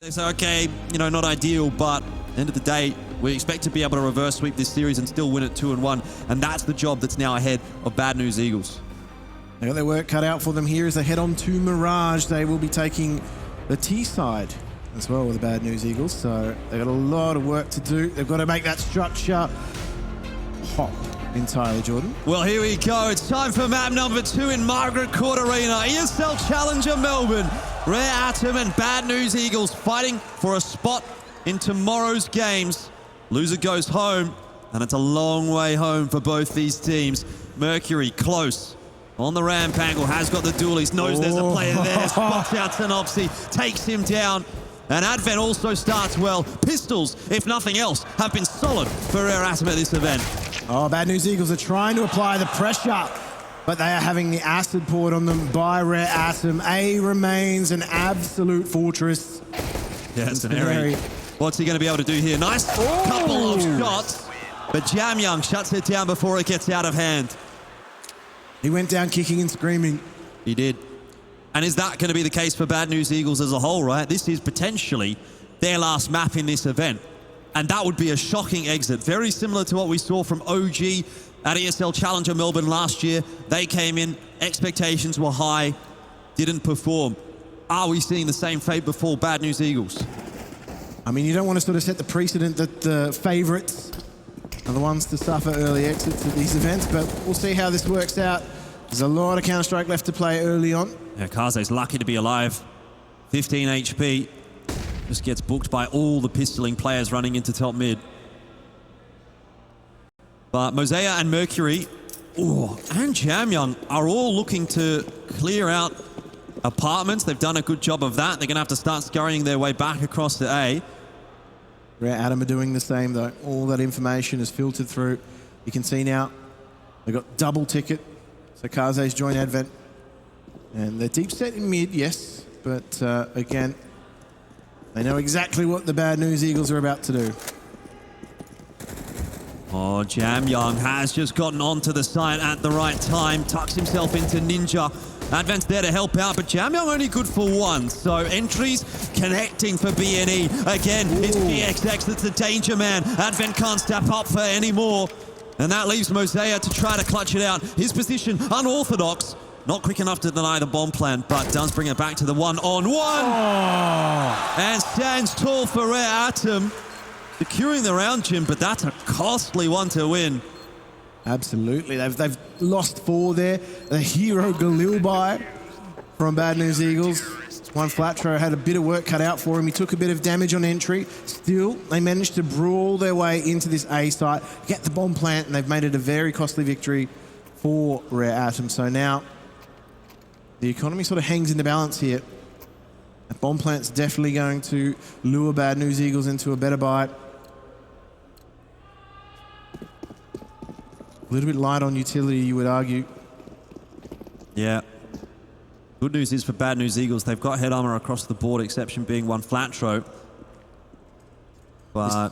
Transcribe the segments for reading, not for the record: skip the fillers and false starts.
They say, okay, you know, not ideal, but at the end of the day, we expect to be able to reverse sweep this series and still win it 2-1. And that's the job that's now ahead of Bad News Eagles. They got their work cut out for them here as they head on to Mirage. They will be taking the T side as well with the Bad News Eagles. So they've got a lot of work to do. They've got to make that structure pop entirely, Jordan. Well, here we go. It's time for map number 2 in Margaret Court Arena. ESL Challenger Melbourne. Rare Atom and Bad News Eagles fighting for a spot in tomorrow's games. Loser goes home, and it's a long way home for both these teams. Mercury close on the ramp angle, has got the dualies, knows there's a player there, spots out Synopsy, takes him down. And Advent also starts well. Pistols, if nothing else, have been solid for Rare Atom at this event. Oh, Bad News Eagles are trying to apply the pressure, but they are having the acid poured on them by Rare Atom. A remains an absolute fortress. Yeah, Saneri. What's he going to be able to do here? Nice couple of shots, but Jamyoung shuts it down before it gets out of hand. He went down kicking and screaming. He did. And is that going to be the case for Bad News Eagles as a whole, right? This is potentially their last map in this event. And that would be a shocking exit. Very similar to what we saw from OG at ESL Challenger Melbourne last year. They came in, expectations were high, didn't perform. Are we seeing the same fate before Bad News Eagles? I mean, you don't want to sort of set the precedent that the favorites are the ones to suffer early exits at these events, but we'll see how this works out. There's a lot of Counter-Strike left to play early on. Yeah, Kaze's lucky to be alive. 15 HP. Just gets booked by all the pistoling players running into top mid. But Moseyuh and Mercury and Jamyoung are all looking to clear out apartments. They've done a good job of that. They're going to have to start scurrying their way back across to A. Rare Atom are doing the same though. All that information is filtered through. You can see now they've got double ticket. So Kaze's joined Advent. And they're deep set in mid, yes. But again, they know exactly what the Bad News Eagles are about to do. Oh, Jamyoung has just gotten onto the site at the right time. Tucks himself into Ninja. Advent's there to help out, but Jamyoung only good for one. So entries connecting for BNE. Again, it's PXX that's the danger man. Advent can't step up for any more. And that leaves Moseyuh to try to clutch it out. His position, unorthodox. Not quick enough to deny the bomb plan, but does bring it back to the one-on-one. Oh. And stands tall for Rare Atom. Securing the round, Jim, but that's a costly one to win. Absolutely. They've lost 4 there. The hero Galilbai from Bad News Eagles. One Flatro had a bit of work cut out for him. He took a bit of damage on entry. Still, they managed to brawl their way into this A site, get the bomb plant, and they've made it a very costly victory for Rare Atom. So now the economy sort of hangs in the balance here. The bomb plant's definitely going to lure Bad News Eagles into a better bite. A little bit light on utility, you would argue. Yeah. Good news is for Bad News Eagles, they've got head armor across the board, exception being one Flatro. But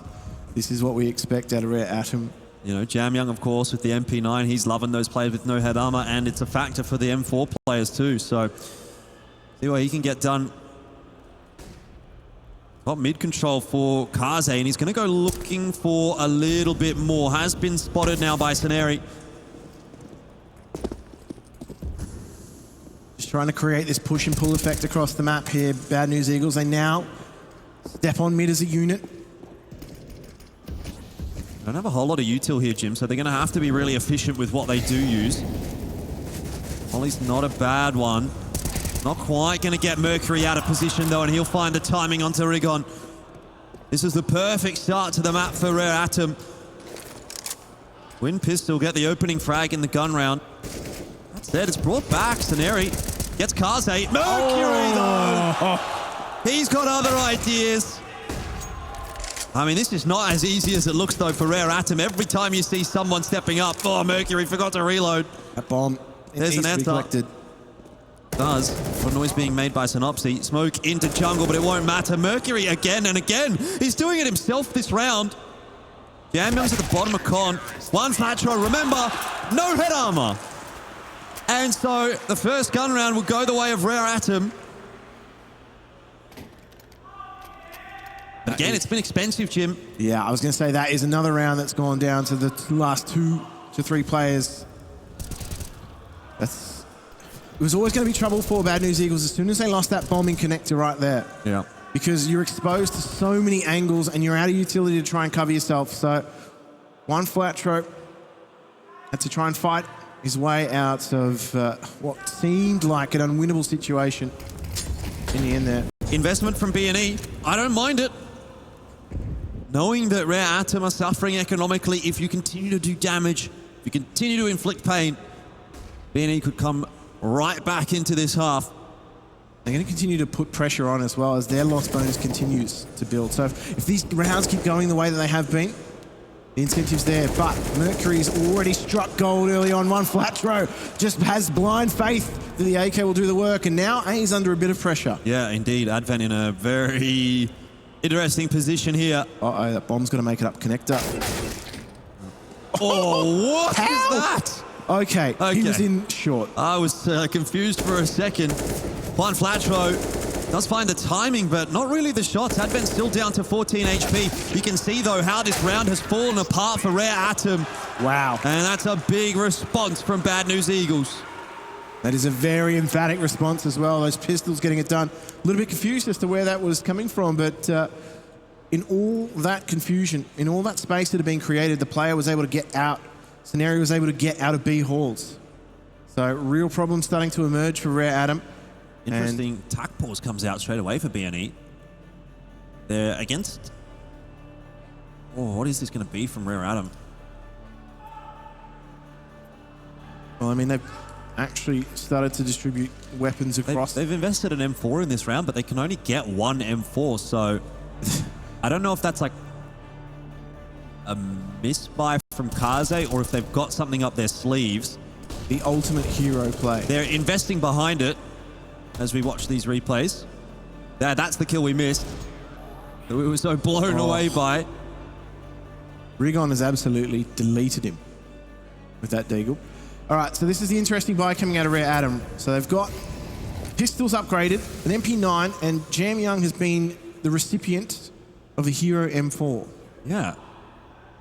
this is what we expect out of Rare Atom. You know, Jamyoung, of course, with the MP9, he's loving those players with no head armor, and it's a factor for the M4 players too. So, see what he can get done. Got mid control for Kaze, and he's going to go looking for a little bit more. Has been spotted now by Saneri. Just trying to create this push and pull effect across the map here. Bad News Eagles, they now step on mid as a unit. Don't have a whole lot of util here, Jim, so they're going to have to be really efficient with what they do use. Ollie's not a bad one. Not quite going to get Mercury out of position, though, and he'll find the timing onto rigoN. This is the perfect start to the map for Rare Atom. Win pistol, get the opening frag in the gun round. That's it, it's brought back. Saneri gets Kaze. Mercury, though! He's got other ideas. I mean, this is not as easy as it looks, though, for Rare Atom. Every time you see someone stepping up, oh, Mercury forgot to reload. That bomb, there's an answer. Does. For noise being made by Synopsy. Smoke into jungle, but it won't matter. Mercury again and again. He's doing it himself this round. Jamyoung's at the bottom of con. One Flatro, remember, no head armor. And so the first gun round will go the way of Rare Atom. But again, it's been expensive, Jim. Yeah, I was going to say that is another round that's gone down to the last 2 to 3 players. It was always going to be trouble for Bad News Eagles as soon as they lost that bombing connector right there. Yeah. Because you're exposed to so many angles and you're out of utility to try and cover yourself. So one Flatro had to try and fight his way out of what seemed like an unwinnable situation in the end there. Investment from BNE, I don't mind it. Knowing that Rare Atom are suffering economically, if you continue to do damage, if you continue to inflict pain, BNE could come right back into this half. They're going to continue to put pressure on as well as their loss bonus continues to build. So if these rounds keep going the way that they have been, the incentive's there. But Mercury's already struck gold early on. One Flatro just has blind faith that the AK will do the work. And now A is under a bit of pressure. Yeah, indeed. Advent in a very interesting position here. Uh-oh, that bomb's going to make it up connector. Oh, what How? is that? Okay, he was in short. I was confused for a second. One Flatro does find the timing, but not really the shots. Advent's still down to 14 HP. You can see, though, how this round has fallen apart for Rare Atom. Wow. And that's a big response from Bad News Eagles. That is a very emphatic response as well. Those pistols getting it done. A little bit confused as to where that was coming from, but in all that confusion, in all that space that had been created, the player was able to get out. Scenario was able to get out of B halls. So real problems starting to emerge for Rare Atom. Interesting. Tac pause comes out straight away for BNE. They're against... Oh, what is this going to be from Rare Atom? Well, I mean, they've actually started to distribute weapons across. They've invested an M4 in this round, but they can only get one M4, so I don't know if that's like a misbuy from Kaze or if they've got something up their sleeves. The ultimate hero play. They're investing behind it as we watch these replays. That's the kill we missed. We were so blown away by it. rigoN has absolutely deleted him with that deagle. All right, so this is the interesting buy coming out of Rare Atom. So they've got pistols upgraded, an MP9, and Jam Young has been the recipient of a Hero M4. Yeah.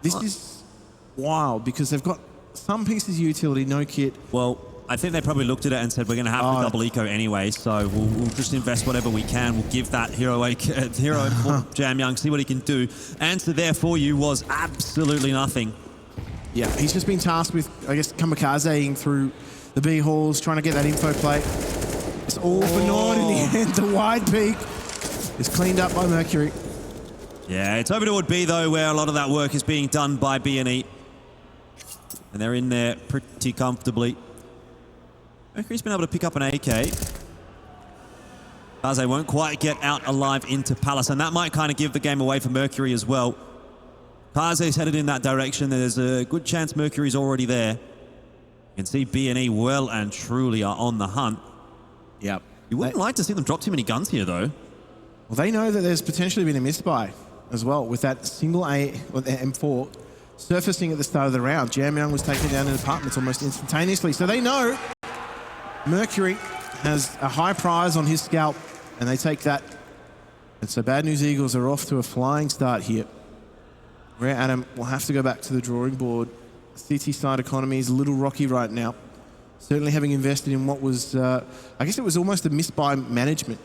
This is wild because they've got some pieces of utility, no kit. Well, I think they probably looked at it and said, we're going to have to double eco anyway, so we'll just invest whatever we can. We'll give that Hero M4 Jam Young, see what he can do. Answer there for you was absolutely nothing. Yeah, he's just been tasked with, I guess, kamikazeing through the B halls, trying to get that info plate. It's all for naught in the end. The wide peak is cleaned up by Mercury. Yeah, it's over to Wood B, though, where a lot of that work is being done by BNE. And they're in there pretty comfortably. Mercury's been able to pick up an AK. Kaze won't quite get out alive into Palace, and that might kind of give the game away for Mercury as well. Kaze's headed in that direction. There's a good chance Mercury's already there. You can see BNE well and truly are on the hunt. Yep. You wouldn't like to see them drop too many guns here, though. Well, they know that there's potentially been a misbuy as well with that single M4 surfacing at the start of the round. Jam Young was taken down in apartments almost instantaneously. So they know Mercury has a high prize on his scalp, and they take that. And so Bad News Eagles are off to a flying start here. Rare Atom will have to go back to the drawing board. City side economy is a little rocky right now. Certainly having invested in what was, I guess it was almost a miss-by management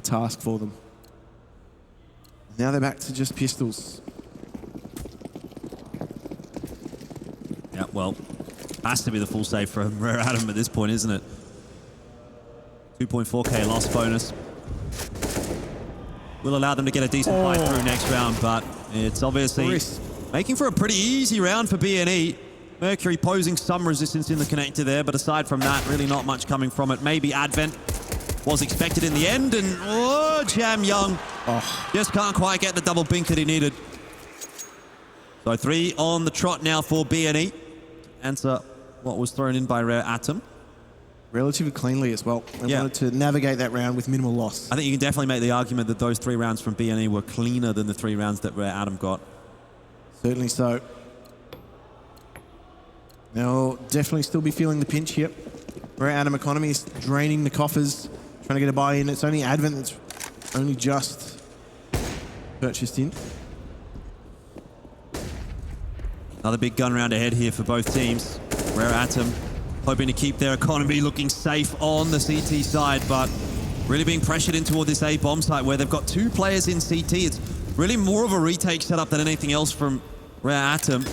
task for them. Now they're back to just pistols. Yeah, well, has to be the full save from Rare Atom at this point, isn't it? 2.4k loss bonus. Will allow them to get a decent fight through next round, but it's obviously making for a pretty easy round for BNE. Mercury posing some resistance in the connector there, but aside from that, really not much coming from it. Maybe Advent was expected in the end, and Jam Young just can't quite get the double bink that he needed. So 3 on the trot now for BNE. Answer what was thrown in by Rare Atom. Relatively cleanly as well. They wanted to navigate that round with minimal loss. I think you can definitely make the argument that those 3 rounds from BNE were cleaner than the 3 rounds that Rare Atom got. Certainly so. They'll definitely still be feeling the pinch here. Rare Atom economy is draining the coffers, trying to get a buy-in. It's only Advent that's only just purchased in. Another big gun round ahead here for both teams. Rare Atom hoping to keep their economy looking safe on the CT side, but really being pressured in toward this A bomb site where they've got 2 players in CT. It's really more of a retake setup than anything else from Rare Atom.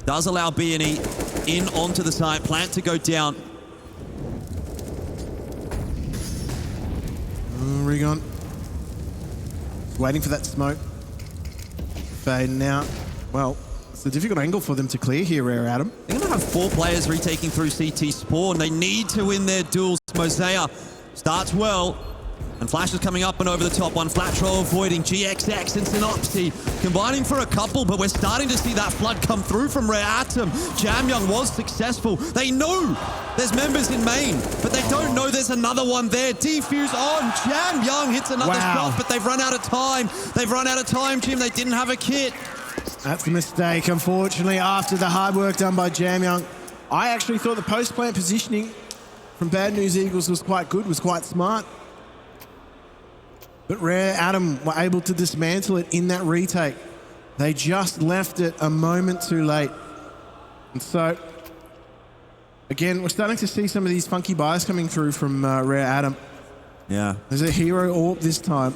Does allow B&E in onto the site. Plant to go down. rigoN. Waiting for that smoke. Fading out. Well, it's a difficult angle for them to clear here, Rare Atom. They're going to have 4 players retaking through CT spawn. They need to win their duels. Moseyuh starts well. And Flash is coming up and over the top. One flat throw avoiding GXX and Synopsy combining for a couple, but we're starting to see that flood come through from Rare Atom. Jamyoung was successful. They know there's members in main, but they don't know there's another one there. Defuse on. Jamyoung hits another shot, but they've run out of time. They've run out of time, Jim. They didn't have a kit. That's a mistake, unfortunately, after the hard work done by Jamyoung. I actually thought the post-plant positioning from Bad News Eagles was quite good, was quite smart. But Rare Atom were able to dismantle it in that retake. They just left it a moment too late. And so, again, we're starting to see some of these funky buys coming through from Rare Atom. Yeah. There's a hero orb this time.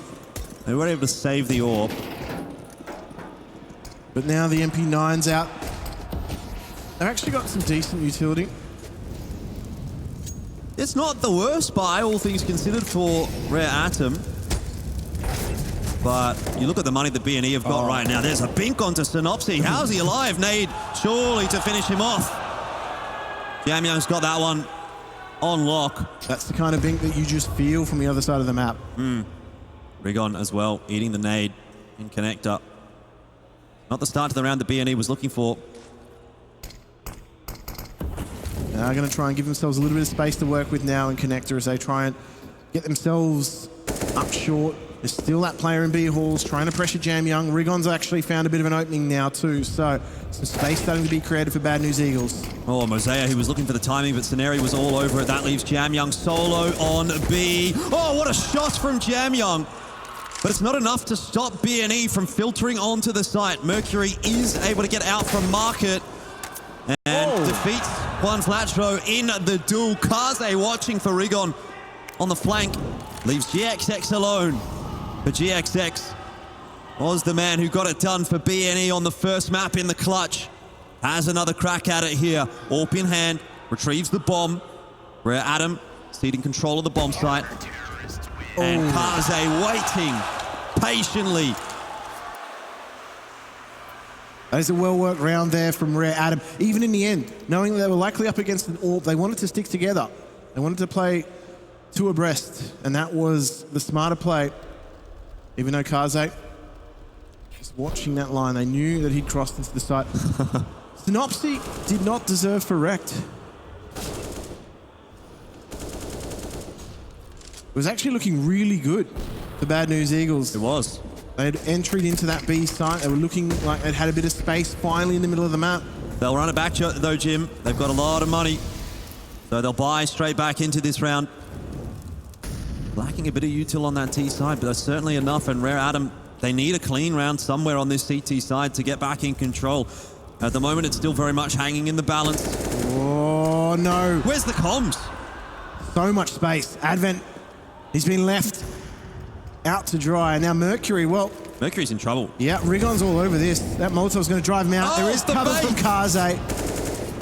They were able to save the orb. But now the MP9's out. They've actually got some decent utility. It's not the worst buy, all things considered, for Rare Atom. But you look at the money that B&E have got right now. There's a bink onto Synopsy. How's he alive? Nade, surely to finish him off. Jamyoung's got that one on lock. That's the kind of bink that you just feel from the other side of the map. rigoN as well, eating the nade in connector. Not the start to the round that B&E was looking for. They're going to try and give themselves a little bit of space to work with now in connector as they try and get themselves up short. There's still that player in B halls trying to pressure Jamyoung. rigoN's actually found a bit of an opening now too, so some space starting to be created for Bad News Eagles. Oh, Moseyuh, he was looking for the timing, but Scenario was all over it. That leaves Jamyoung solo on B. Oh, what a shot from Jamyoung. But it's not enough to stop B&E from filtering onto the site. Mercury is able to get out from market and defeats one flat throw in the duel. Kaze watching for rigoN on the flank. Leaves GXX alone. But GXX was the man who got it done for B&E on the first map in the clutch. Has another crack at it here. AWP in hand. Retrieves the bomb. Rare Atom ceding control of the bomb site. And Kaze waiting patiently. That is a well-worked round there from Rare Atom. Even in the end, knowing that they were likely up against an AWP, they wanted to stick together. They wanted to play 2 abreast, and that was the smarter play. Even though Kaze, just watching that line, they knew that he'd crossed into the site. Synopsy did not deserve for wrecked. It was actually looking really good for Bad News Eagles. It was. They had entered into that B site. They were looking like they'd had a bit of space finally in the middle of the map. They'll run it back though, Jim. They've got a lot of money. So they'll buy straight back into this round. Lacking a bit of util on that T side, but that's certainly enough. And Rare Atom, they need a clean round somewhere on this CT side to get back in control. At the moment, it's still very much hanging in the balance. Oh, no. Where's the comms? So much space. Advent, he's been left out to dry. And now Mercury, well... Mercury's in trouble. Yeah, rigoN's all over this. That Molotov's going to drive him out. There is the cover bait from Kaze.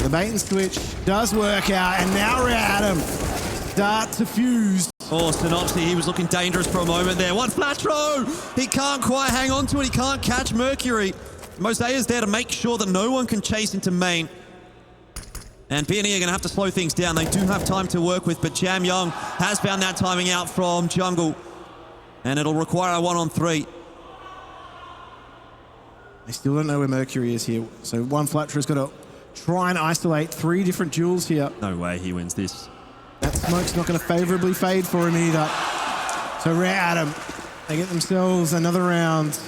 The bait and switch does work out. And now Rare Atom start to fuse. Oh, Synopsy, he was looking dangerous for a moment there. One flat throw! He can't quite hang on to it. He can't catch Mercury. Moseyuh's there to make sure that no one can chase into main. And B&E are going to have to slow things down. They do have time to work with, but Jamyoung has found that timing out from jungle. And it'll require a 1-on-3. They still don't know where Mercury is here. So one flat throw's got to try and isolate 3 different duels here. No way he wins this. That smoke's not going to favorably fade for him either. So Rare Atom, they get themselves another round.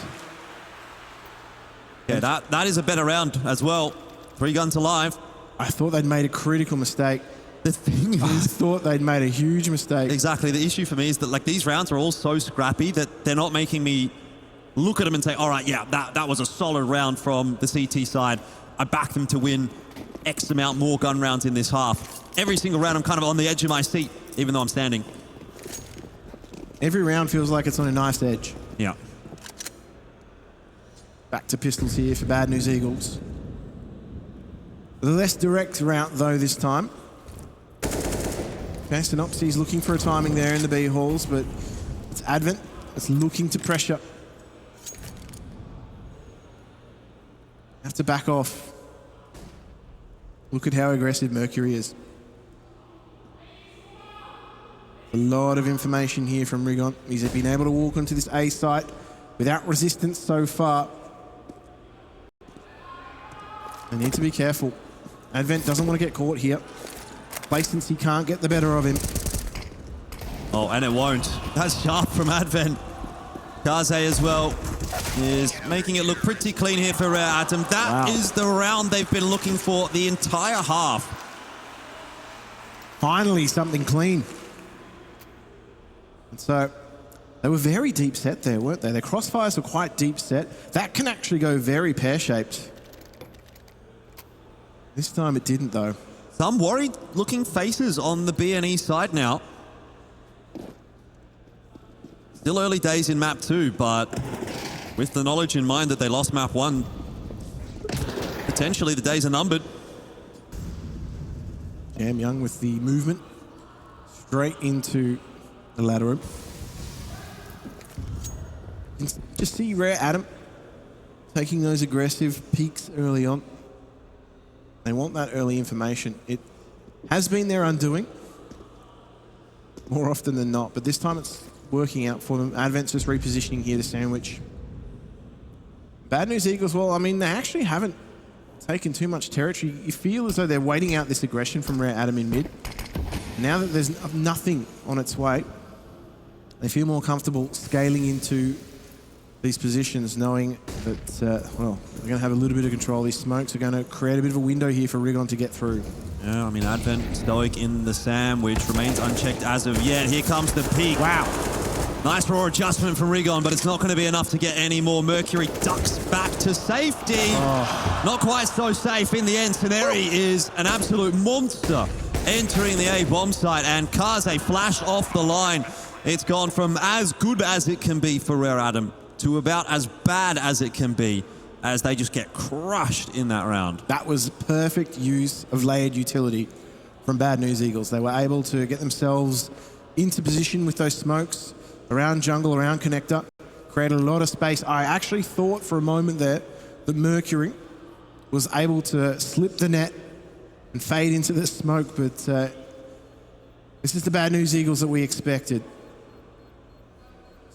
Yeah, that is a better round as well. 3 guns alive. I thought they'd made a critical mistake. The thing is... I thought they'd made a huge mistake. Exactly. The issue for me is that like these rounds are all so scrappy that they're not making me look at them and say, all right, yeah, that was a solid round from the CT side. I back them to win X amount more gun rounds in this half. Every single round, I'm kind of on the edge of my seat, even though I'm standing. Every round feels like it's on a nice edge. Yeah. Back to pistols here for Bad News Eagles. The less direct route, though, this time. Okay, Synopsy's looking for a timing there in the B halls, but it's Advent that's looking to pressure. Have to back off. Look at how aggressive Mercury is. A lot of information here from rigoN. He's been able to walk onto this A site without resistance so far. They need to be careful. Advent doesn't want to get caught here. Placency can't get the better of him. Oh, and it won't. That's sharp from Advent. Kaze as well is making it look pretty clean here for Adam. That is the round they've been looking for the entire half. Finally, something clean. And so they were very deep set there, weren't they? Their crossfires were quite deep set. That can actually go very pear-shaped. This time it didn't, though. Some worried-looking faces on the BNE side now. Still early days in map 2, but with the knowledge in mind that they lost map 1, potentially the days are numbered. Jam Young with the movement straight into the ladder room. Just see Rare Adam taking those aggressive peaks early on. They want that early information. It has been their undoing more often than not, but this time it's working out for them. Advent's just repositioning here the sandwich. Bad News Eagles, well, I mean, they actually haven't taken too much territory. You feel as though they're waiting out this aggression from Rare Adam in mid. Now that there's nothing on its way, they feel more comfortable scaling into these positions, knowing that, well, they're going to have a little bit of control. These smokes are going to create a bit of a window here for rigoN to get through. Yeah, I mean, Advent stoic in the SAM, which remains unchecked as of yet. Here comes the peak. Wow. Nice raw adjustment from rigoN, but it's not going to be enough to get any more. Mercury ducks back to safety. Oh. Not quite so safe in the end. Canary is an absolute monster entering the A bomb site, and Kaze flashed off the line. It's gone from as good as it can be for Rare Adam to about as bad as it can be, as they just get crushed in that round. That was perfect use of layered utility from Bad News Eagles. They were able to get themselves into position with those smokes around jungle, around connector, create a lot of space. I actually thought for a moment there that Mercury was able to slip the net and fade into the smoke, but this is the Bad News Eagles that we expected.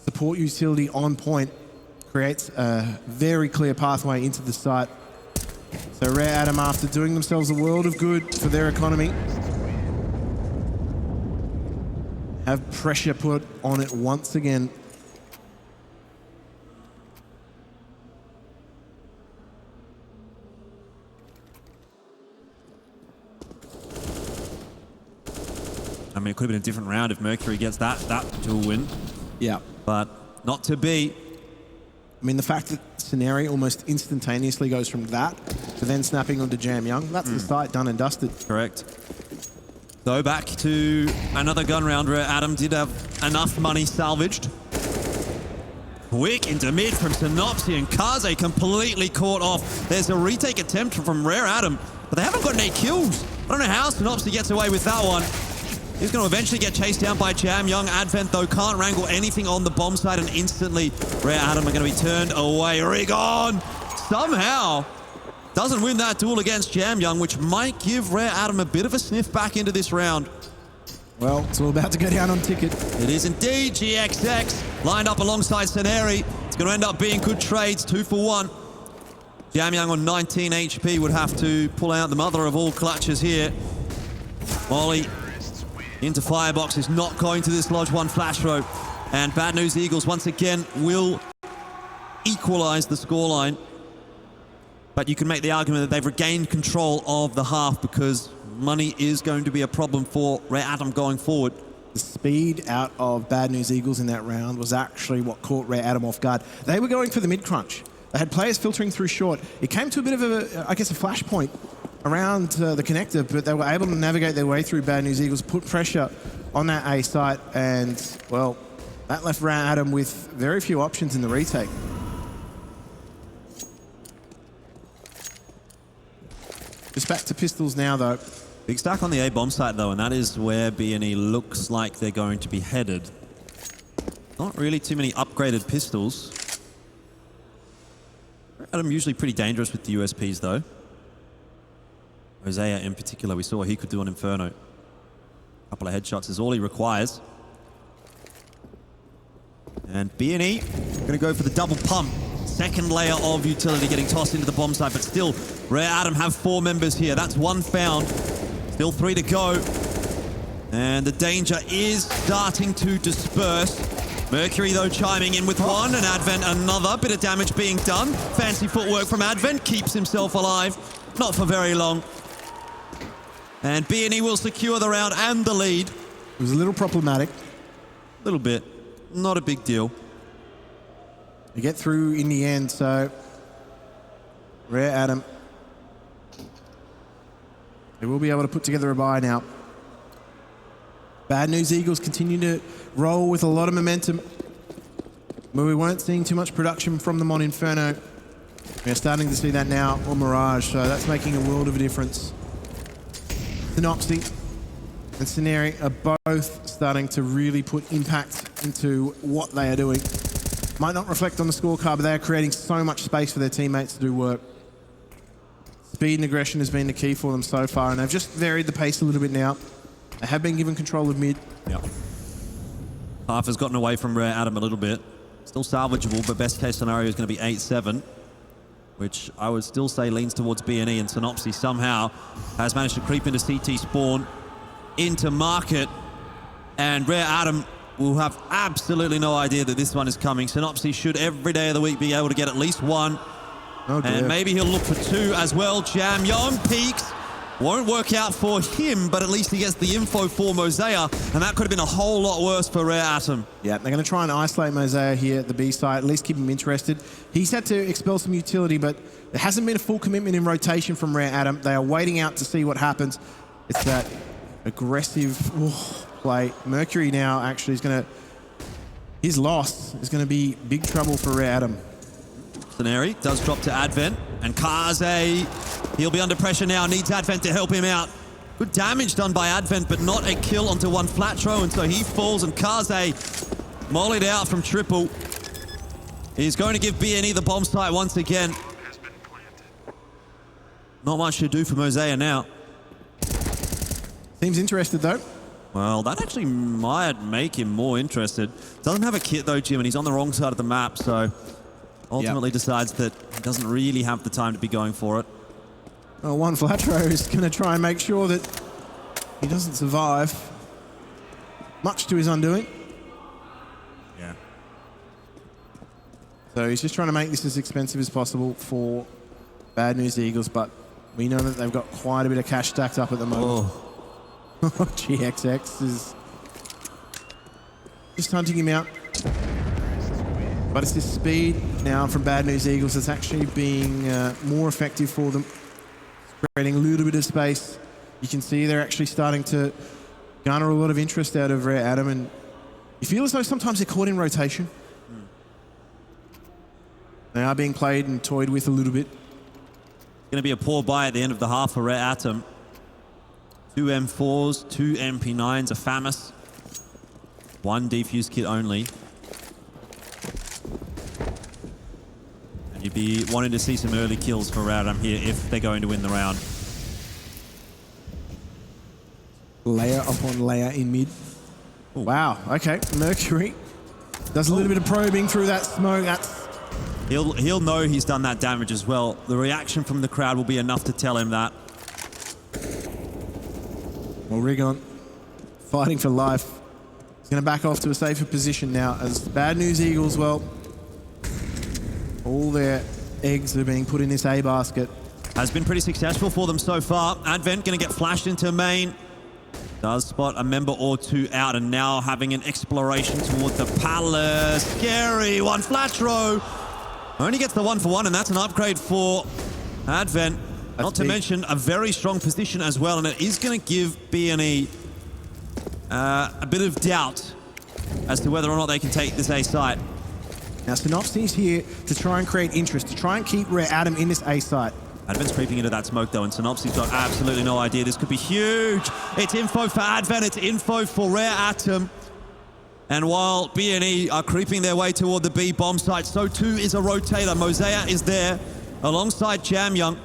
Support utility on point creates a very clear pathway into the site. So Rare Adam, after doing themselves a world of good for their economy, have pressure put on it once again. I mean, it could have been a different round if Mercury gets that dual win. Yeah. But not to be. I mean, the fact that Scenario almost instantaneously goes from that to then snapping onto Jam Young, that's the site done and dusted. Correct. So back to another gun round where Adam did have enough money salvaged. Quick into mid from Synopsy, and Kaze completely caught off. There's a retake attempt from Rare Adam, but they haven't got any kills. I don't know how Synopsy gets away with that one. He's going to eventually get chased down by Jam Young. Advent, though, can't wrangle anything on the bomb side, and instantly Rare Adam are going to be turned away. rigoN somehow doesn't win that duel against Jam Young, which might give Rare Adam a bit of a sniff back into this round. Well, it's all about to go down on ticket. It is indeed. GXX lined up alongside Seneri. It's going to end up being good trades, 2 for 1. Jam Young on 19 HP would have to pull out the mother of all clutches here. Molly into Firebox is not going to dislodge one flash throw. And Bad News Eagles once again will equalize the scoreline. But you can make the argument that they've regained control of the half, because money is going to be a problem for Rare Adam going forward. The speed out of Bad News Eagles in that round was actually what caught rigoN off guard. They were going for the mid-crunch. They had players filtering through short. It came to a bit of a, I guess, a flashpoint around the connector, but they were able to navigate their way through Bad News Eagles, put pressure on that A site, and, well, that left rigoN with very few options in the retake. Just back to pistols now, though. Big stack on the A bomb site, though, and that is where BNE looks like they're going to be headed. Not really too many upgraded pistols. rigoN usually pretty dangerous with the USPs, though. Moseyuh in particular, we saw he could do an Inferno. A couple of headshots is all he requires. And BNE going to go for the double pump. Second layer of utility getting tossed into the bomb site, but still, rigoN have 4 members here. That's 1 found. Still 3 to go. And the danger is starting to disperse. Mercury, though, chiming in with 1, and Advent another. Bit of damage being done. Fancy footwork from Advent. Keeps himself alive. Not for very long. And BNE will secure the round and the lead. It was a little problematic. A little bit. Not a big deal. They get through in the end, so rigoN, they will be able to put together a buy now. Bad News Eagles continue to roll with a lot of momentum, but we weren't seeing too much production from them on Inferno. We're starting to see that now on Mirage, so that's making a world of a difference. Synopsy and Scenari are both starting to really put impact into what they are doing. Might not reflect on the scorecard, but they are creating so much space for their teammates to do work. Speed and aggression has been the key for them so far, and they've just varied the pace a little bit now. They have been given control of mid. Yeah. Half has gotten away from rigoN a little bit. Still salvageable, but best case scenario is going to be 8-7, which I would still say leans towards BNE, and Synopsy somehow has managed to creep into CT spawn, into market, and rigoN will have absolutely no idea that this one is coming. Synopsy should every day of the week be able to get at least 1. Oh dear. And maybe he'll look for 2 as well. Jamyong peeks. Won't work out for him, but at least he gets the info for Moseyuh, and that could have been a whole lot worse for rigoN. Yeah, they're going to try and isolate Moseyuh here at the B site, at least keep him interested. He's had to expel some utility, but there hasn't been a full commitment in rotation from rigoN. They are waiting out to see what happens. It's that aggressive play. Mercury now actually is going to... His loss is going to be big trouble for rigoN. Scenari does drop to Advent, and Kaze, he'll be under pressure now, needs Advent to help him out. Good damage done by Advent, but not a kill onto one flat throw, and so he falls, and Kaze mollied out from triple. He's going to give BNE the bomb site once again. Not much to do for Moseyuh now. Seems interested though. Well, that actually might make him more interested. Doesn't have a kit though, Jim, and he's on the wrong side of the map, so ultimately decides that he doesn't really have the time to be going for it. Well, one flat throw is going to try and make sure that he doesn't survive, much to his undoing. Yeah. So he's just trying to make this as expensive as possible for Bad News Eagles, but we know that they've got quite a bit of cash stacked up at the moment. Oh. GXX is just hunting him out. But it's this speed now from Bad News Eagles that's actually being more effective for them. Creating a little bit of space. You can see they're actually starting to garner a lot of interest out of rigoN, and you feel as though sometimes they're caught in rotation. They are being played and toyed with a little bit. Going to be a poor buy at the end of the half for rigoN. 2 M4s, 2 MP9s, a FAMAS. 1 defuse kit only. And you'd be wanting to see some early kills for rigoN here if they're going to win the round. Layer upon layer in mid. Ooh. Wow, okay. Mercury does a little bit of probing through that smoke. That's... He'll know he's done that damage as well. The reaction from the crowd will be enough to tell him that. Well, rigoN, fighting for life. He's going to back off to a safer position now as Bad News Eagles, well, all their eggs are being put in this A basket. Has been pretty successful for them so far. Advent going to get flashed into main. Does spot a member or two out, and now having an exploration toward the palace. Scary, one flat throw. Only gets the 1-for-1, and that's an upgrade for Advent. Not to mention a very strong position as well, and it is going to give BNE a bit of doubt as to whether or not they can take this A site. Now, Synopsy's here to try and create interest, to try and keep rigoN in this A site. Advent's creeping into that smoke though, and Synopsy's got absolutely no idea. This could be huge. It's info for Advent, it's info for rigoN. And while BNE are creeping their way toward the B bomb site, so too is a rotator. Moseyuh is there alongside Jamyoung.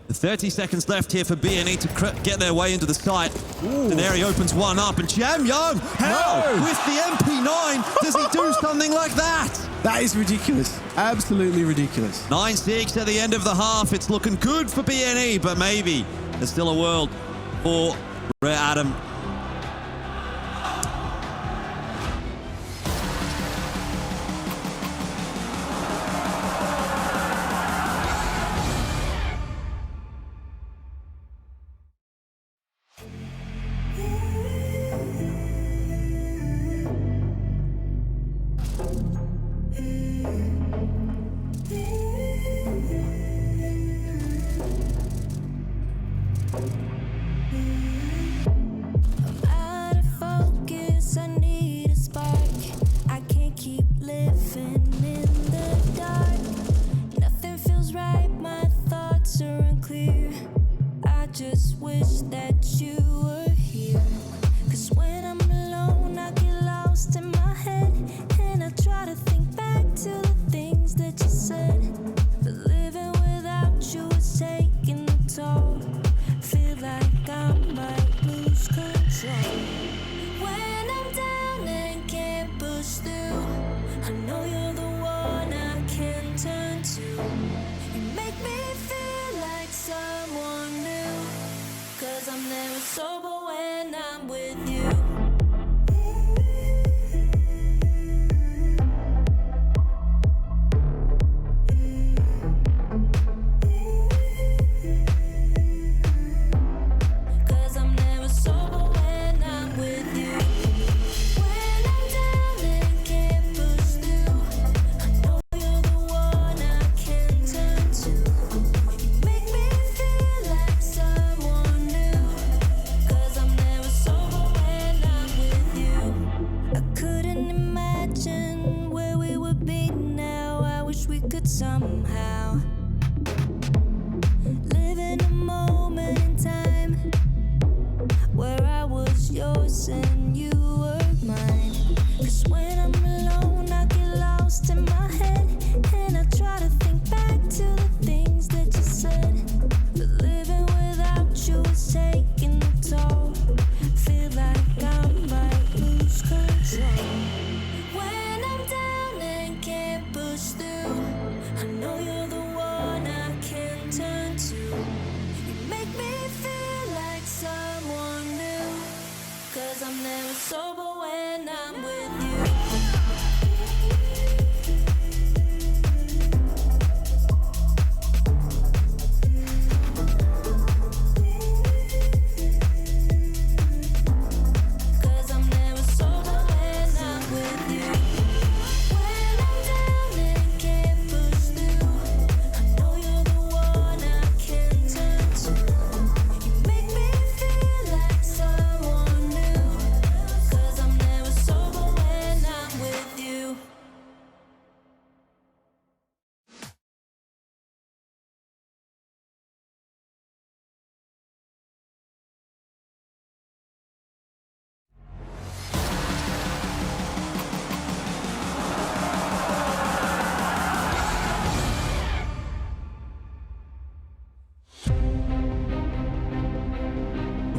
30 seconds left here for BNE to get their way into the site. Denari opens one up, and Jamyoung, with the MP9, does he do something like that? That is ridiculous. Absolutely ridiculous. 9-6 at the end of the half. It's looking good for BNE, but maybe there's still a world for rigoN.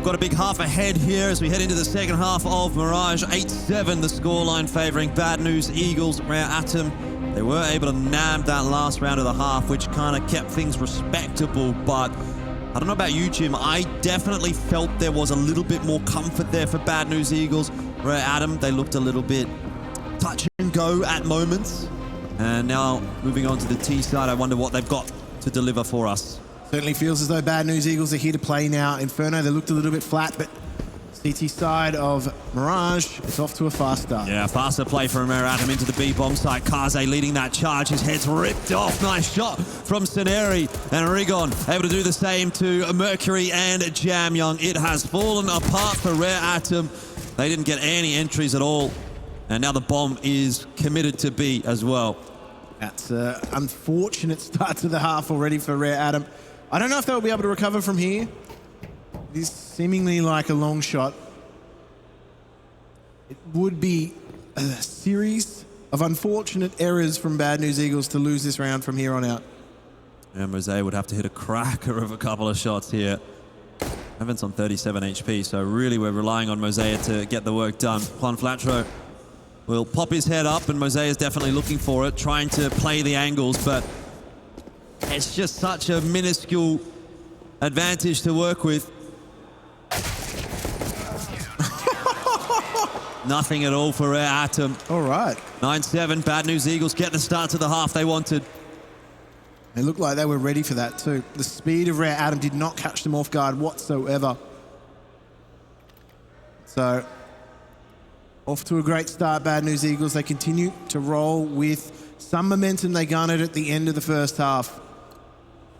Got a big half ahead here as we head into the second half of Mirage. 8-7, the scoreline favoring Bad News Eagles. rigoN, they were able to nab that last round of the half, which kind of kept things respectable, but I don't know about you, Jim. I definitely felt there was a little bit more comfort there for Bad News Eagles. rigoN, they looked a little bit touch and go at moments. And now moving on to the T side, I wonder what they've got to deliver for us. Certainly feels as though Bad News Eagles are here to play now. Inferno, they looked a little bit flat, but CT side of Mirage, it's off to a fast start. Yeah, faster play from Adam into the B bomb site. Kaze leading that charge. His head's ripped off. Nice shot from Saneri. And rigoN able to do the same to Mercury and Jamyoung. It has fallen apart for Rare Atom. They didn't get any entries at all. And now the bomb is committed to B as well. That's an unfortunate start to the half already for Rare Atom. I don't know if they'll be able to recover from here. It is seemingly like a long shot. It would be a series of unfortunate errors from Bad News Eagles to lose this round from here on out. And Moseyuh would have to hit a cracker of a couple of shots here. Evans on 37 HP, so really we're relying on Moseyuh to get the work done. Juan Flatro will pop his head up, and Moseyuh is definitely looking for it, trying to play the angles, but it's just such a minuscule advantage to work with. Nothing at all for Rare Atom. All right. 9-7, Bad News Eagles get the start to the half they wanted. They looked like they were ready for that too. The speed of Rare Atom did not catch them off guard whatsoever. So, off to a great start, Bad News Eagles. They continue to roll with some momentum they garnered at the end of the first half.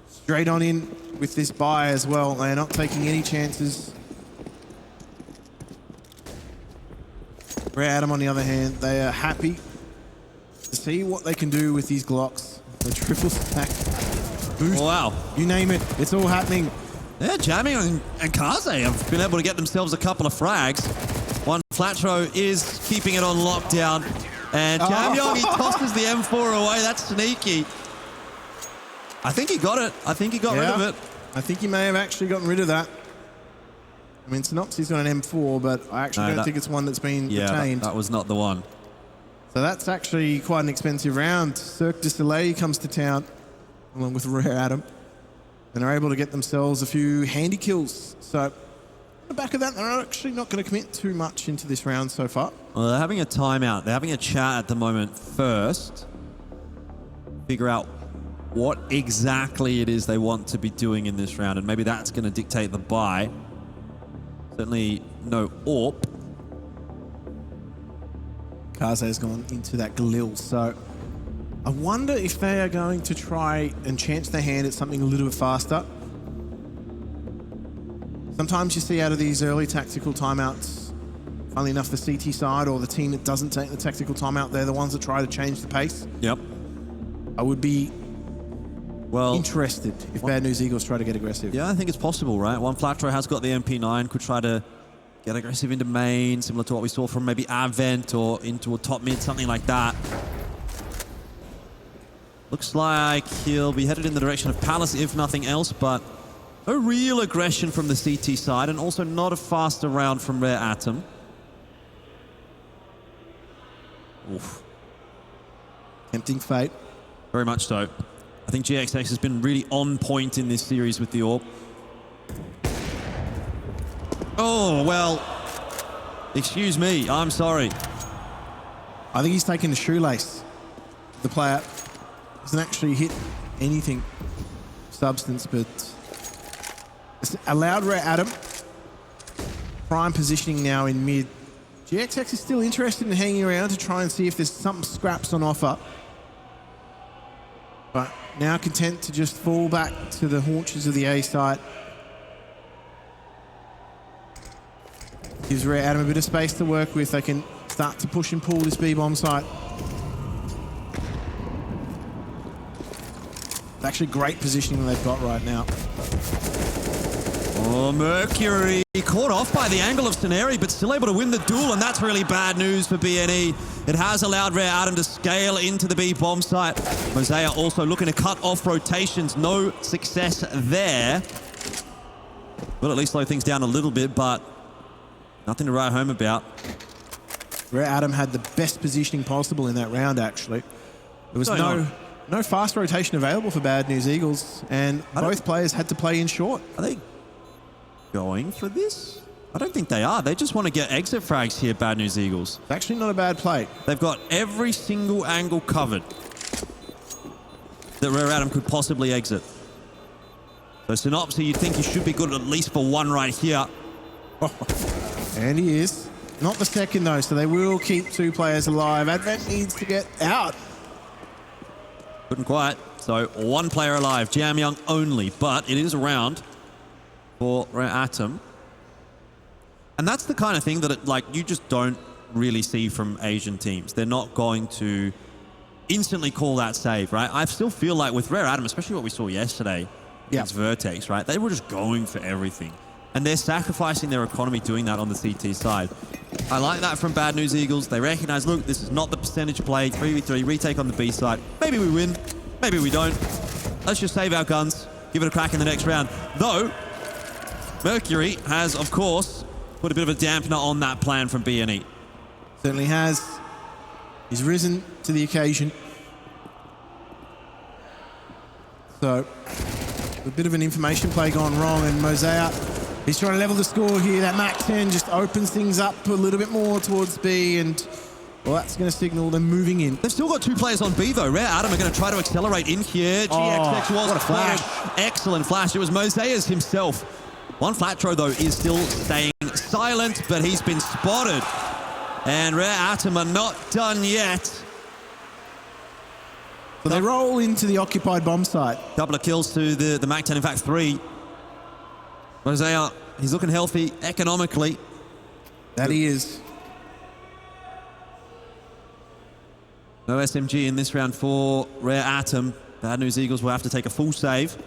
Straight on in with this buy as well. They're not taking any chances. Rare Atom, on the other hand, they are happy to see what they can do with these Glocks. The triple stack, boost, Wow. you name it, it's all happening. Yeah, Jamyoung and Kaze have been able to get themselves a couple of frags. One Flatro is keeping it on lockdown. And Jamyoung, he tosses the M4 away. That's sneaky. I think he got it. I think he got rid of it. I think he may have actually gotten rid of that. I mean, Synopsy's got an M4, but I actually don't think it's one that's been retained. That was not the one. So that's actually quite an expensive round. Cirque du Soleil comes to town, along with Rare Atom, and are able to get themselves a few handy kills. So, on the back of that, they're actually not going to commit too much into this round so far. Well, they're having a timeout. They're having a chat at the moment first. Figure out what exactly it is they want to be doing in this round, and maybe that's going to dictate the buy. Certainly no AWP. Kaze has gone into that Galil, so I wonder if they are going to try and chance their hand at something a little bit faster. Sometimes you see out of these early tactical timeouts, funnily enough, the CT side or the team that doesn't take the tactical timeout, they're the ones that try to change the pace. Yep. I would be interested if Bad News Eagles try to get aggressive. Yeah, I think it's possible, right? One Flatro has got the MP9, could try to get aggressive into main, similar to what we saw from maybe Advent or into a top mid, something like that. Looks like he'll be headed in the direction of Palace, if nothing else, but no real aggression from the CT side, and also not a faster round from Rare Atom. Oof. Tempting fate. Very much so. I think GXX has been really on point in this series with the AWP. Oh, well, excuse me, I'm sorry. I think he's taken the shoelace. The player hasn't actually hit anything substance, but it's allowed Rare Atom prime positioning now in mid. GXX is still interested in hanging around to try and see if there's some scraps on offer. But now content to just fall back to the haunches of the A site. Gives Rare Atom a bit of space to work with. They can start to push and pull this B-bomb site. It's actually great positioning they've got right now. Oh, Mercury caught off by the angle of Saneri, but still able to win the duel, and that's really bad news for BNE. It has allowed Rare Atom to scale into the B bomb site. Moseyuh also looking to cut off rotations. No success there. Will at least slow things down a little bit, but nothing to write home about. Rare Atom had the best positioning possible in that round, actually. There was no fast rotation available for Bad News Eagles, and both players had to play in short. Are they going for this? I don't think they are. They just want to get exit frags here, Bad News Eagles. It's actually not a bad play. They've got every single angle covered that Rare Atom could possibly exit. So Synopsy, you'd think he should be good at least for one right here. And he is. Not the second, though, so they will keep 2 players alive. Advent needs to get out. Couldn't quite. So 1 player alive. Jam Young only, but it is a round for rigoN. And that's the kind of thing that you just don't really see from Asian teams. They're not going to instantly call that save, right? I still feel like with rigoN, especially what we saw yesterday against Vertex, right? They were just going for everything. And they're sacrificing their economy doing that on the CT side. I like that from Bad News Eagles. They recognize, look, this is not the percentage play, 3v3, retake on the B side. Maybe we win, maybe we don't. Let's just save our guns, give it a crack in the next round. Though, Mercury has, of course, put a bit of a dampener on that plan from BNE. Certainly has. He's risen to the occasion. So, a bit of an information play gone wrong, and Moseyuh, he's trying to level the score here. That Mac 10 just opens things up a little bit more towards B, and well, that's going to signal them moving in. They've still got 2 players on B, though. rigoN are going to try to accelerate in here. GXX was what a flash. spotted. Excellent flash. It was Moseyuh himself. 1 flat throw, though, is still staying silent, but he's been spotted. And rigoN are not done yet. So they roll into the occupied bomb site. Couple of kills to the Mac 10, in fact 3. Moseyuh, he's looking healthy economically. That he is. No SMG in this round for rigoN. Bad News Eagles will have to take a full save.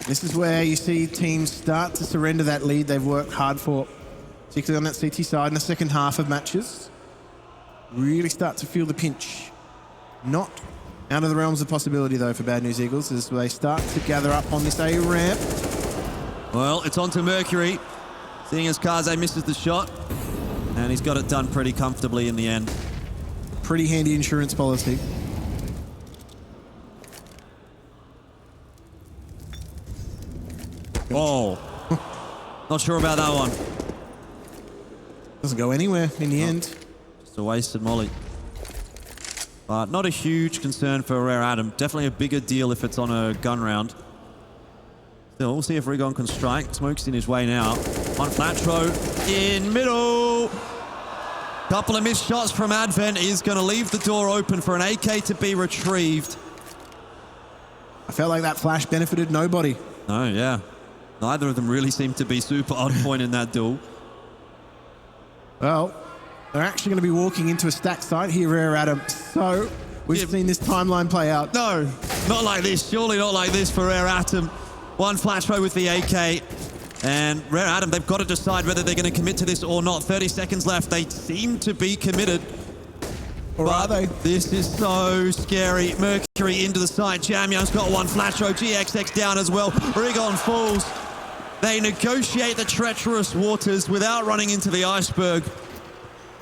This is where you see teams start to surrender that lead they've worked hard for, particularly on that CT side in the second half of matches. Really start to feel the pinch. Not out of the realms of possibility, though, for Bad News Eagles, as they start to gather up on this A ramp. Well, it's on to Mercury, seeing as Kaze misses the shot, and he's got it done pretty comfortably in the end. Pretty handy insurance policy. Oh, not sure about that one. Doesn't go anywhere in the end. Just a wasted molly. But not a huge concern for rigoN. Definitely a bigger deal if it's on a gun round. Still, we'll see if rigoN can strike. Smoke's in his way now. 1 flat throw in middle. Couple of missed shots from Advent is going to leave the door open for an AK to be retrieved. I felt like that flash benefited nobody. Oh, yeah. Neither of them really seem to be super on point in that duel. Well, they're actually going to be walking into a stacked site here, rigoN. So, we've seen this timeline play out. No, not like this. Surely not like this for rigoN. 1 flash throw with the AK. And rigoN, they've got to decide whether they're going to commit to this or not. 30 seconds left. They seem to be committed. Or are they? This is so scary. Mercury into the site. Jam Young's got 1 flash throw. GXX down as well. rigoN falls. They negotiate the treacherous waters without running into the iceberg.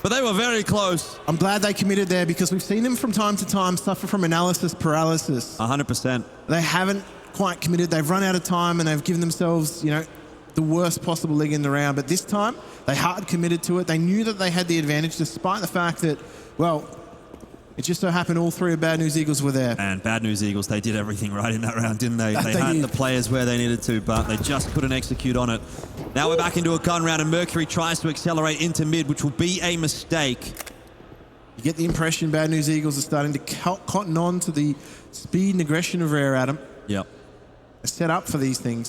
But they were very close. I'm glad they committed there, because we've seen them from time to time suffer from analysis paralysis. 100%. They haven't quite committed. They've run out of time, and they've given themselves, you know, the worst possible leg in the round. But this time, they hard committed to it. They knew that they had the advantage, despite the fact that, well, it just so happened all 3 of Bad News Eagles were there. And Bad News Eagles, they did everything right in that round, didn't they? They had did. the players where they needed to, but they just couldn't execute on it. Now we're back into a gun round, and Mercury tries to accelerate into mid, which will be a mistake. You get the impression Bad News Eagles are starting to cotton on to the speed and aggression of rigoN. Yep. They're set up for these things.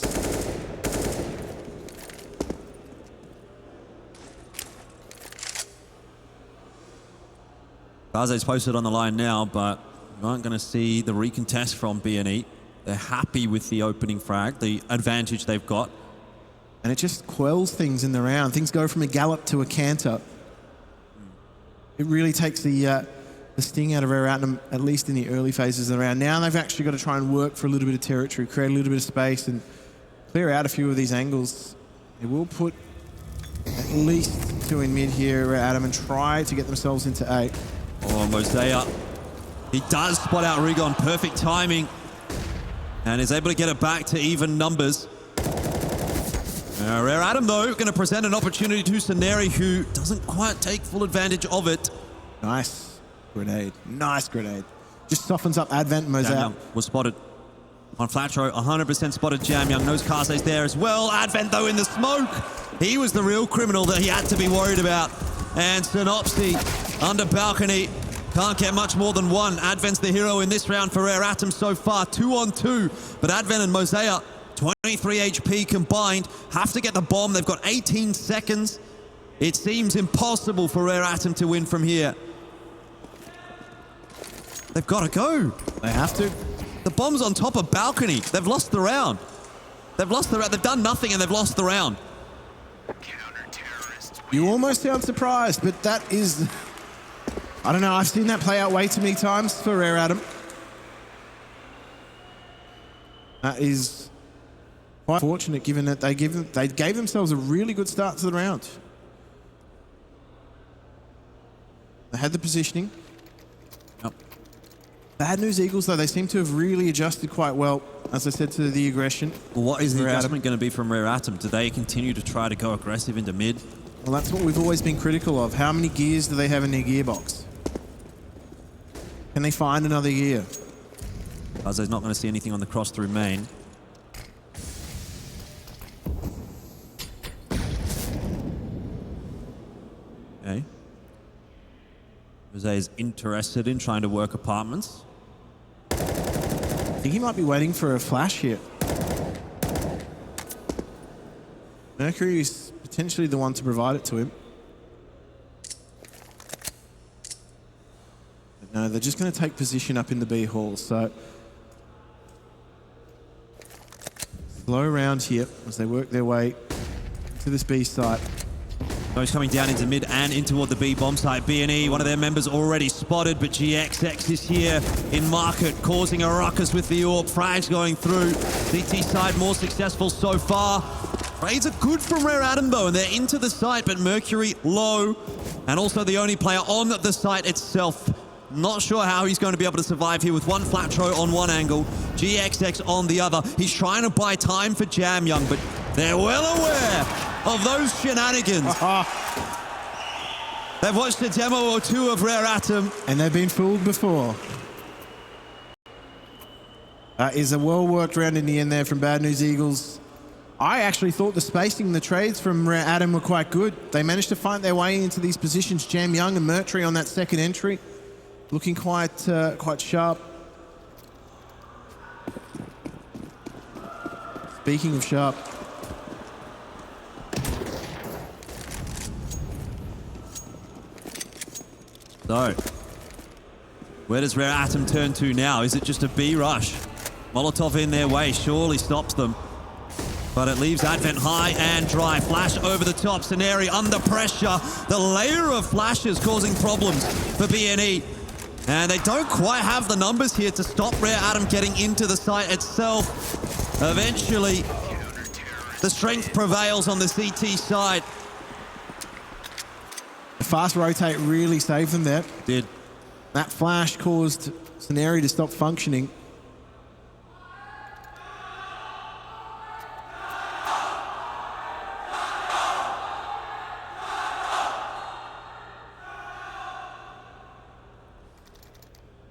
Kaze's posted on the line now, but you aren't going to see the recontest from BNE. They're happy with the opening frag, the advantage they've got. And it just quells things in the round. Things go from a gallop to a canter. It really takes the sting out of rigoN, at least in the early phases of the round. Now they've actually got to try and work for a little bit of territory, create a little bit of space, and clear out a few of these angles. They will put at least 2 in mid here, rigoN, and try to get themselves into 8. Oh, Moseyuh. He does spot out rigoN. Perfect timing. And is able to get it back to even numbers. rigoN, though, going to present an opportunity to Saneri, who doesn't quite take full advantage of it. Nice grenade. Nice grenade. Just softens up Advent. Moseyuh Was spotted. On Flatro, 100% spotted Jamyoung. Knows Kase's there as well. Advent, though, in the smoke. He was the real criminal that he had to be worried about. And Synopsy under balcony. Can't get much more than one. Advent's the hero in this round for Rare Atom so far. 2-on-2. But Advent and Moseyuh, 23 HP combined. Have to get the bomb. They've got 18 seconds. It seems impossible for Rare Atom to win from here. They've got to go. They have to. The bomb's on top of balcony. They've lost the round. They've lost the round. They've done nothing and they've lost the round. You almost sound surprised, but that is... I don't know. I've seen that play out way too many times for Rare Atom. That is quite fortunate given that they gave themselves a really good start to the round. They had the positioning. Yep. Bad News Eagles, though, they seem to have really adjusted quite well, as I said, to the aggression. Well, what is the Rare adjustment going to be from Rare Atom? Do they continue to try to go aggressive into mid? Well, that's what we've always been critical of. How many gears do they have in their gearbox? Can they find another gear? Kase's not going to see anything on the cross through main. Okay. Jose is interested in trying to work apartments. I think he might be waiting for a flash here. Mercury is potentially the one to provide it to him. But no, they're just going to take position up in the B hall. So slow round here as they work their way to this B site. So he's coming down into mid and in toward the B bomb site. B&E, one of their members already spotted, but GXX is here in market, causing a ruckus with the AWP. Frags going through. CT side more successful so far. Trades are good from Rare Atom, though, and they're into the site, but Mercury low, and also the only player on the site itself. Not sure how he's going to be able to survive here with one Flatro on one angle, GXX on the other. He's trying to buy time for Jamyoung, but they're well aware of those shenanigans. They've watched a demo or two of Rare Atom. And they've been fooled before. That is a well-worked round in the end there from Bad News Eagles. I actually thought the spacing and the trades from Rare Atom were quite good. They managed to find their way into these positions. Jamyoung and Mercury on that second entry, looking quite sharp. Speaking of sharp, so, where does Rare Atom turn to now? Is it just a B rush? Molotov in their way surely stops them. But it leaves Advent high and dry. Flash over the top. Scenario under pressure. The layer of flashes causing problems for B&E. And they don't quite have the numbers here to stop Rare Atom getting into the site itself. Eventually, the strength prevails on the CT side. the fast rotate really saved them there. Did. That flash caused Scenario to stop functioning.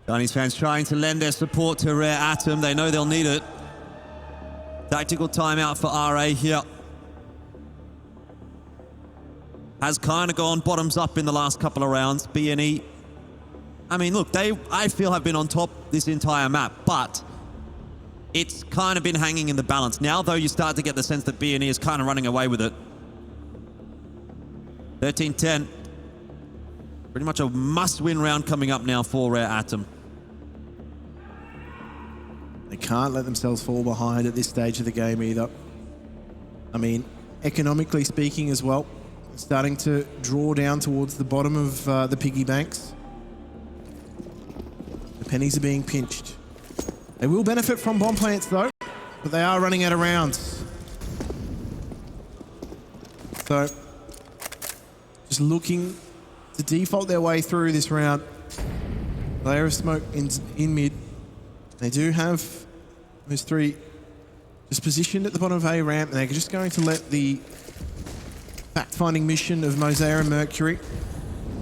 Chinese fans trying to lend their support to Rare Atom. They know they'll need it. Tactical timeout for RA here. Has kind of gone bottoms up in the last couple of rounds. B&E, I mean, look, I feel have been on top this entire map, but it's kind of been hanging in the balance. Now, though, you start to get the sense that B&E is kind of running away with it. 13-10. Pretty much a must-win round coming up now for Rare Atom. They can't let themselves fall behind at this stage of the game either. I mean, economically speaking as well, starting to draw down towards the bottom of the piggy banks. The pennies are being pinched. They will benefit from bomb plants though, but they are running out of rounds. So, just looking to default their way through this round. Layer of smoke in mid. They do have those three just positioned at the bottom of A ramp, and they're just going to let the fact-finding mission of Moseyuh and Mercury,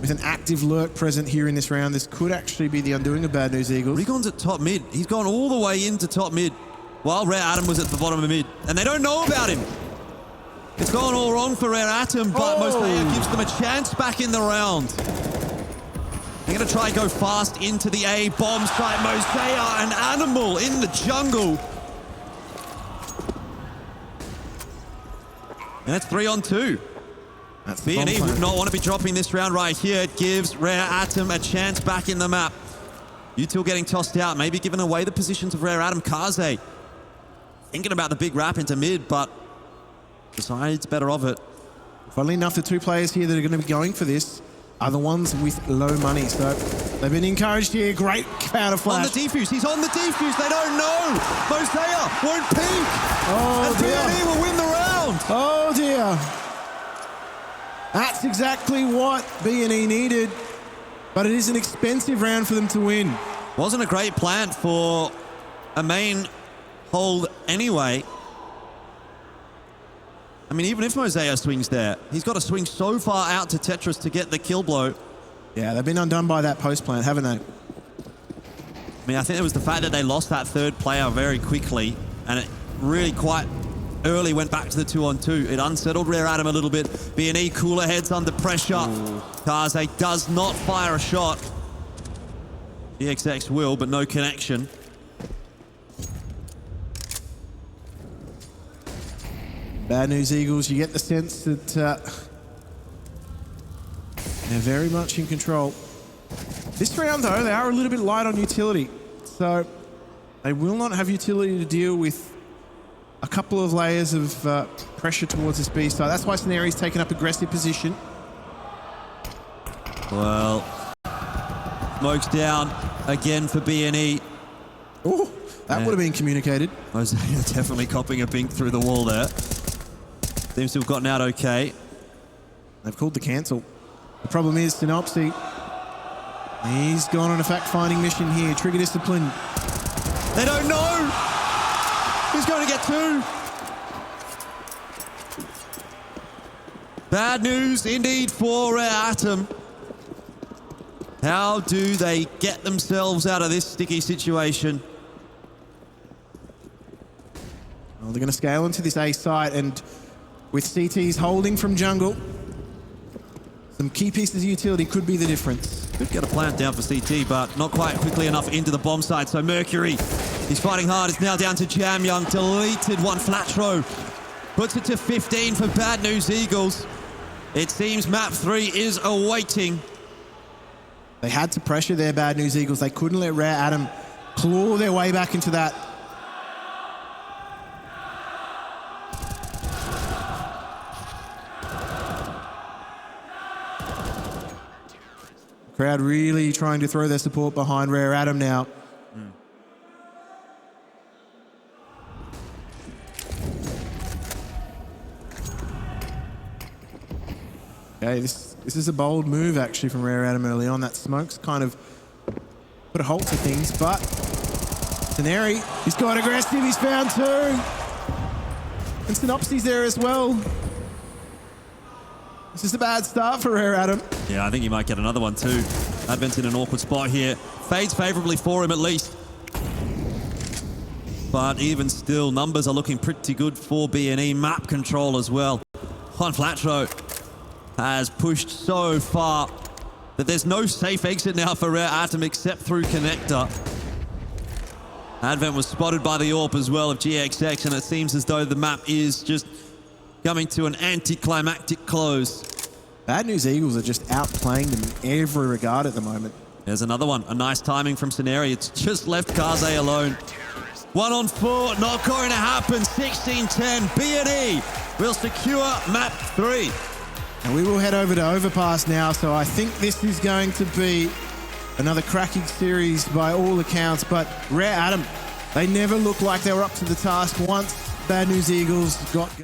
with an active lurk present here in this round, this could actually be the undoing of Bad News Eagles. rigoN's at top mid. He's gone all the way into top mid. while rigoN was at the bottom of mid, and they don't know about him. It's gone all wrong for rigoN, but Moseyuh gives them a chance back in the round. They're going to try and go fast into the A bomb site. Moseyuh, an animal in the jungle. And it's 3-on-2. BNE would not want to be dropping this round right here. It gives rigoN a chance back in the map. Util getting tossed out, maybe giving away the positions of rigoN. Kaze thinking about the big wrap into mid, but decides better of it. Funnily enough, the two players here that are going to be going for this are the ones with low money. So they've been encouraged here. Great counter flash. On the defuse. He's on the defuse. They don't know. Moseyuh won't peek. Oh, and BNE will win the round. Oh, dear. That's exactly what BNE needed. But it is an expensive round for them to win. Wasn't a great plan for a main hold anyway. I mean, even if Moseyuh swings there, he's got to swing so far out to Tetris to get the kill blow. Yeah, they've been undone by that post plant, haven't they? I mean, I think it was the fact that they lost that third player very quickly, and it really quite early went back to the 2-on-2. It unsettled rigoN a little bit. BNE cooler heads under pressure. Kaze does not fire a shot. GXX will, but no connection. Bad news, Eagles. You get the sense that they're very much in control. This round, though, they are a little bit light on utility. So they will not have utility to deal with a couple of layers of pressure towards this B side. That's why Scenari's taken up aggressive position. Well, smoke's down again for BNE. Oh, that would have been communicated. Moseyuh definitely copping a pink through the wall there. Seems to have gotten out okay. They've called the cancel. The problem is Synopsy. He's gone on a fact-finding mission here. Trigger discipline. They don't know. Who's going to get two? Bad news indeed for rigoN. How do they get themselves out of this sticky situation? Well, they're going to scale into this A site, and with CTs holding from jungle, some key pieces of utility could be the difference. Could get a plant down for CT, but not quite quickly enough into the bomb site. So Mercury, he's fighting hard. It's now down to Jamyoung. Deleted one flat throw. Puts it to 15 for Bad News Eagles. It seems map 3 is awaiting. They had to pressure their Bad News Eagles. They couldn't let rigoN claw their way back into that. Crowd really trying to throw their support behind rigoN now. Okay, this is a bold move actually from rigoN early on. That smoke's kind of put a halt to things, but Scenari, he's got aggressive, he's found two. And Synopsy's there as well. This is a bad start for rigoN. Yeah, I think he might get another one too. Advent's in an awkward spot here. Fades favorably for him at least. But even still, numbers are looking pretty good for BNE. Map control as well. One flat throw has pushed so far that there's no safe exit now for rigoN except through connector. Advent was spotted by the AWP as well of GXX, and it seems as though the map is just coming to an anticlimactic close. Bad News Eagles are just outplaying them in every regard at the moment. There's another one. A nice timing from Scenari. It's just left Kaze alone. 1-on-4, not going to happen. 16-10. BNE will secure map 3. And we will head over to Overpass now, so I think this is going to be another cracking series by all accounts. But rigoN, they never looked like they were up to the task once Bad News Eagles got